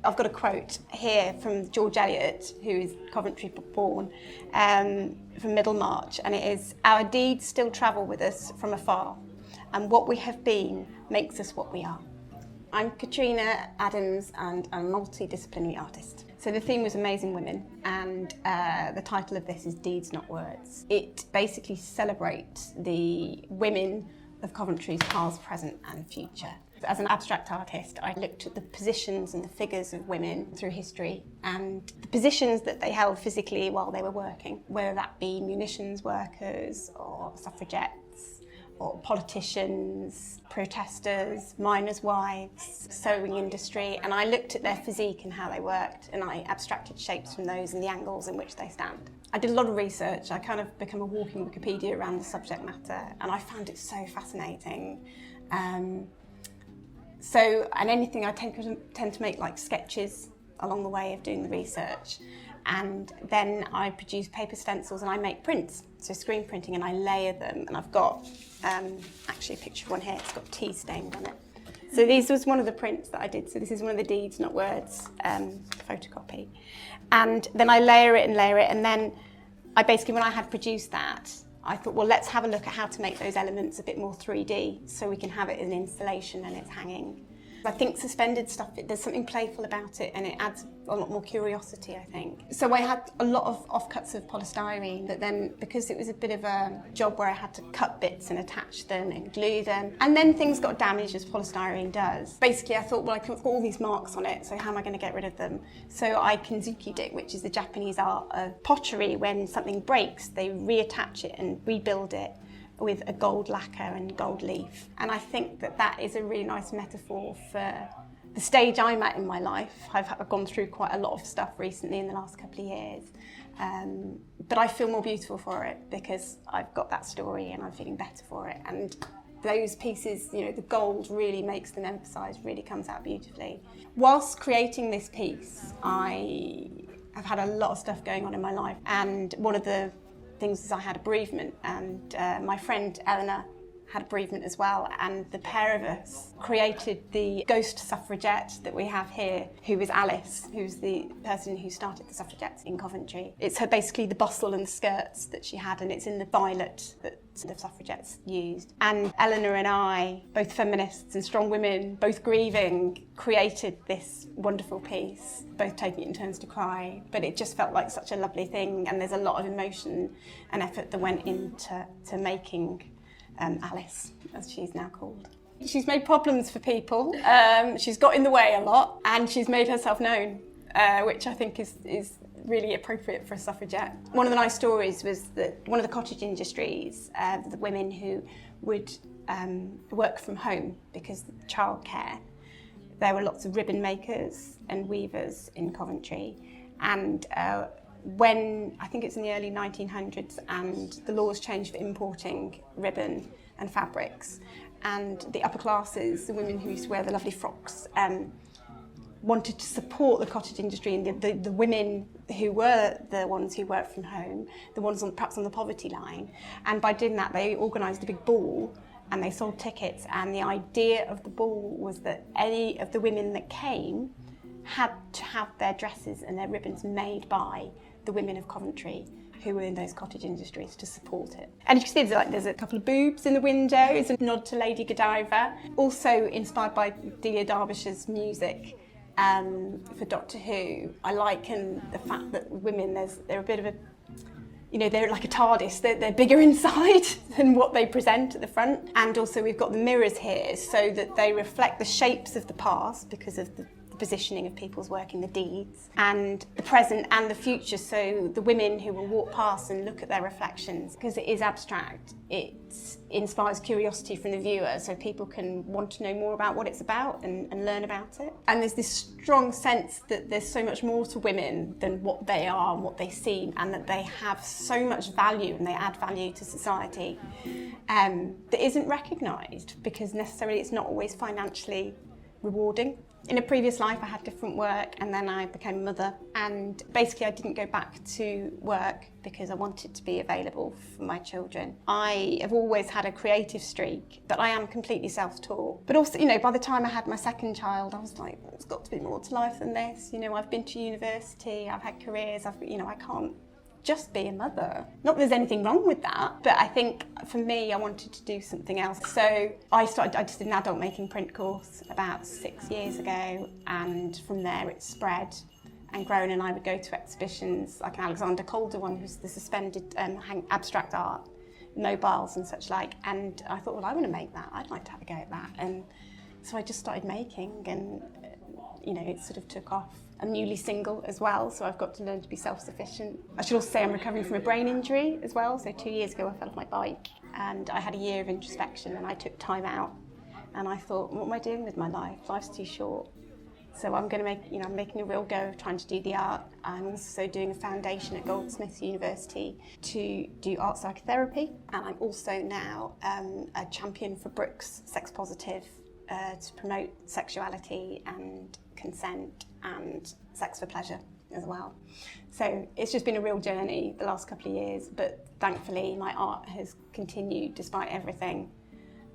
I've got a quote here from George Eliot, who is Coventry born, from Middlemarch, and it is, "Our deeds still travel with us from afar, and what we have been makes us what we are." I'm Katrina Adams, and I'm a multidisciplinary artist. So the theme was Amazing Women, and the title of this is Deeds Not Words. It basically celebrates the women of Coventry's past, present and future. As an abstract artist, I looked at the positions and the figures of women through history and the positions that they held physically while they were working, whether that be munitions workers or suffragettes or politicians, protesters, miners' wives, sewing industry, and I looked at their physique and how they worked, and I abstracted shapes from those and the angles in which they stand. I did a lot of research. I kind of become a walking Wikipedia around the subject matter, and I found it so fascinating. And anything, I tend to make like sketches along the way of doing the research, and then I produce paper stencils and I make prints, so screen printing, and I layer them, and I've got actually a picture of one here. It's got tea stained on it. So this was one of the prints that I did. So this is one of the Deeds Not Words photocopy, and then I layer it, and then I basically, when I had produced that, I thought, well, let's have a look at how to make those elements a bit more 3D so we can have it in installation and it's hanging. I think suspended stuff, there's something playful about it, and it adds a lot more curiosity, I think. So I had a lot of offcuts of polystyrene, but then because it was a bit of a job where I had to cut bits and attach them and glue them, and then things got damaged as polystyrene does. Basically I thought, well, I've got all these marks on it, so how am I going to get rid of them? So I kinzuki-dik, which is the Japanese art of pottery. When something breaks, they reattach it and rebuild it with a gold lacquer and gold leaf. And I think that that is a really nice metaphor for the stage I'm at in my life. I've gone through quite a lot of stuff recently in the last couple of years, but I feel more beautiful for it because I've got that story and I'm feeling better for it. And those pieces, you know, the gold really makes them emphasise, really comes out beautifully. Whilst creating this piece, I have had a lot of stuff going on in my life, and one of the things is I had a bereavement, and my friend Eleanor had a bereavement as well, and the pair of us created the ghost suffragette that we have here, who is Alice, who's the person who started the suffragettes in Coventry. It's her, basically the bustle and the skirts that she had, and it's in the violet that the suffragettes used. And Eleanor and I, both feminists and strong women, both grieving, created this wonderful piece, both taking it in turns to cry, but it just felt like such a lovely thing, and there's a lot of emotion and effort that went into making Alice, as she's now called. She's made problems for people, she's got in the way a lot, and she's made herself known, which I think is really appropriate for a suffragette. One of the nice stories was that one of the cottage industries, the women who would work from home because of childcare, there were lots of ribbon makers and weavers in Coventry, and when, I think it's in the early 1900s, and the laws changed for importing ribbon and fabrics, and the upper classes, the women who used to wear the lovely frocks, wanted to support the cottage industry, and the women who were the ones who worked from home, the ones perhaps on the poverty line, and by doing that they organised a big ball and they sold tickets, and the idea of the ball was that any of the women that came had to have their dresses and their ribbons made by the women of Coventry who were in those cottage industries to support it. And you can see there's a couple of boobs in the windows, a nod to Lady Godiva, also inspired by Delia Derbyshire's music for Doctor Who. I liken the fact that women, they're a bit of a, you know, they're like a TARDIS, they're bigger inside than what they present at the front. And also we've got the mirrors here so that they reflect the shapes of the past because of the positioning of people's work in the deeds, and the present and the future, so the women who will walk past and look at their reflections. Because it is abstract, it inspires curiosity from the viewer, so people can want to know more about what it's about and learn about it. And there's this strong sense that there's so much more to women than what they are and what they seem, and that they have so much value and they add value to society that isn't recognised, because necessarily it's not always financially rewarding. In a previous life, I had different work, and then I became a mother, and basically I didn't go back to work because I wanted to be available for my children. I have always had a creative streak, but I am completely self-taught. But also, by the time I had my second child, I was like, there's got to be more to life than this. I've been to university, I've had careers, I can't just be a mother. Not that there's anything wrong with that, but I think for me, I wanted to do something else. So I just did an adult making print course about 6 years ago, and from there it spread and grown, and I would go to exhibitions like an Alexander Calder one, who's the suspended abstract art, mobiles and such like, and I thought, well, I want to make that. I'd like to have a go at that. And so I just started making, and it sort of took off. I'm newly single as well, so I've got to learn to be self-sufficient. I should also say I'm recovering from a brain injury as well. So 2 years ago I fell off my bike, and I had a year of introspection, and I took time out, and I thought, what am I doing with my life? Life's too short. So I'm going to I'm making a real go of trying to do the art. I'm also doing a foundation at Goldsmiths University to do art psychotherapy, and I'm also now a champion for Brooks Sex Positive, to promote sexuality and consent and sex for pleasure as well. So it's just been a real journey the last couple of years, but thankfully my art has continued despite everything,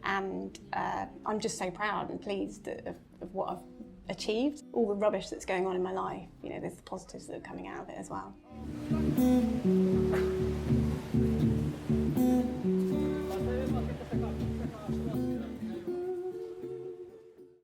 and I'm just so proud and pleased of what I've achieved. All the rubbish that's going on in my life, there's the positives that are coming out of it as well.